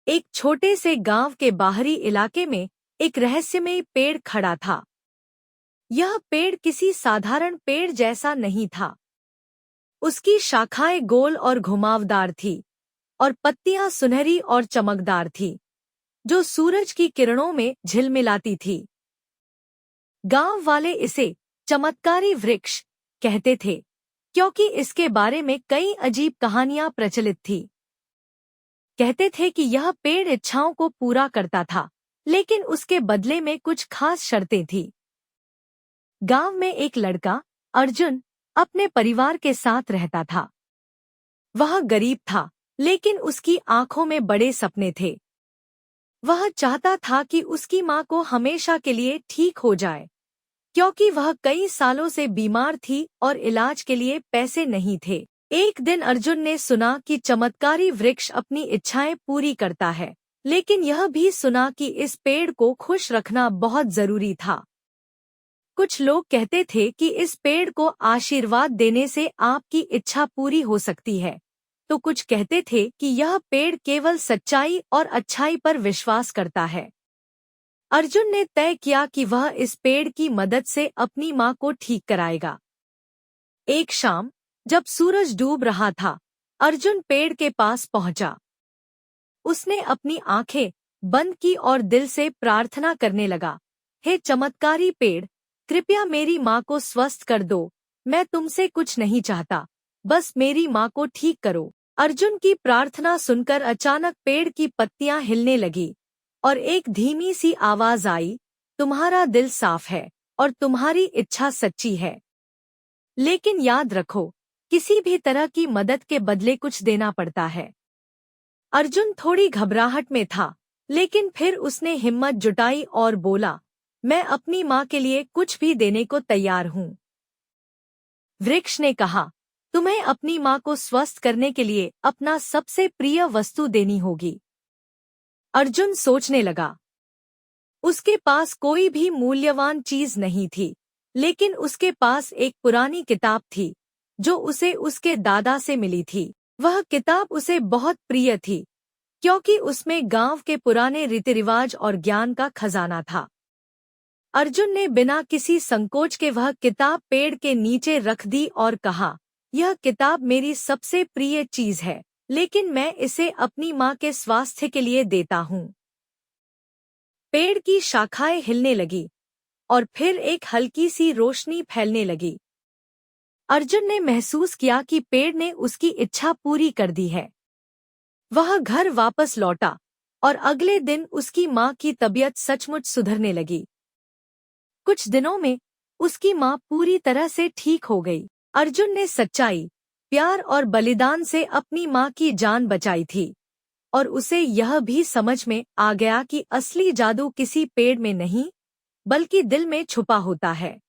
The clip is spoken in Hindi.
एक छोटे से गांव के बाहरी इलाके में एक रहस्यमयी पेड़ खड़ा था। यह पेड़ किसी साधारण पेड़ जैसा नहीं था। उसकी शाखाएं गोल और घुमावदार थी और पत्तियां सुनहरी और चमकदार थी, जो सूरज की किरणों में झिलमिलाती थी। गांव वाले इसे चमत्कारी वृक्ष कहते थे, क्योंकि इसके बारे में कई अजीब कहानियां प्रचलित थी। कहते थे कि यह पेड़ इच्छाओं को पूरा करता था, लेकिन उसके बदले में कुछ खास शर्तें थीं। गांव में एक लड़का, अर्जुन, अपने परिवार के साथ रहता था। वह गरीब था, लेकिन उसकी आंखों में बड़े सपने थे। वह चाहता था कि उसकी मां को हमेशा के लिए ठीक हो जाए, क्योंकि वह कई सालों से बीमार थी और इलाज के लिए पैसे नहीं थे। एक दिन अर्जुन ने सुना कि चमत्कारी वृक्ष अपनी इच्छाएं पूरी करता है, लेकिन यह भी सुना कि इस पेड़ को खुश रखना बहुत जरूरी था। कुछ लोग कहते थे कि इस पेड़ को आशीर्वाद देने से आपकी इच्छा पूरी हो सकती है, तो कुछ कहते थे कि यह पेड़ केवल सच्चाई और अच्छाई पर विश्वास करता है। अर्जुन ने तय किया कि वह इस पेड़ की मदद से अपनी मां को ठीक कराएगा। एक शाम, जब सूरज डूब रहा था, अर्जुन पेड़ के पास पहुंचा। उसने अपनी आंखें बंद की और दिल से प्रार्थना करने लगा, हे चमत्कारी पेड़, कृपया मेरी मां को स्वस्थ कर दो। मैं तुमसे कुछ नहीं चाहता, बस मेरी मां को ठीक करो। अर्जुन की प्रार्थना सुनकर अचानक पेड़ की पत्तियां हिलने लगी और एक धीमी सी आवाज आई, तुम्हारा दिल साफ है और तुम्हारी इच्छा सच्ची है, लेकिन याद रखो, किसी भी तरह की मदद के बदले कुछ देना पड़ता है। अर्जुन थोड़ी घबराहट में था, लेकिन फिर उसने हिम्मत जुटाई और बोला, मैं अपनी मां के लिए कुछ भी देने को तैयार हूं। वृक्ष ने कहा, तुम्हें अपनी मां को स्वस्थ करने के लिए अपना सबसे प्रिय वस्तु देनी होगी। अर्जुन सोचने लगा। उसके पास कोई भी मूल्यवान चीज नहीं थी, लेकिन उसके पास एक पुरानी किताब थी, जो उसे उसके दादा से मिली थी। वह किताब उसे बहुत प्रिय थी, क्योंकि उसमें गांव के पुराने रीति रिवाज और ज्ञान का खजाना था। अर्जुन ने बिना किसी संकोच के वह किताब पेड़ के नीचे रख दी और कहा, यह किताब मेरी सबसे प्रिय चीज है, लेकिन मैं इसे अपनी मां के स्वास्थ्य के लिए देता हूँ। पेड़ की शाखाएं हिलने लगी और फिर एक हल्की सी रोशनी फैलने लगी। अर्जुन ने महसूस किया कि पेड़ ने उसकी इच्छा पूरी कर दी है। वह घर वापस लौटा और अगले दिन उसकी मां की तबीयत सचमुच सुधरने लगी। कुछ दिनों में उसकी मां पूरी तरह से ठीक हो गई। अर्जुन ने सच्चाई, प्यार और बलिदान से अपनी मां की जान बचाई थी, और उसे यह भी समझ में आ गया कि असली जादू किसी पेड़ में नहीं, बल्कि दिल में छुपा होता है।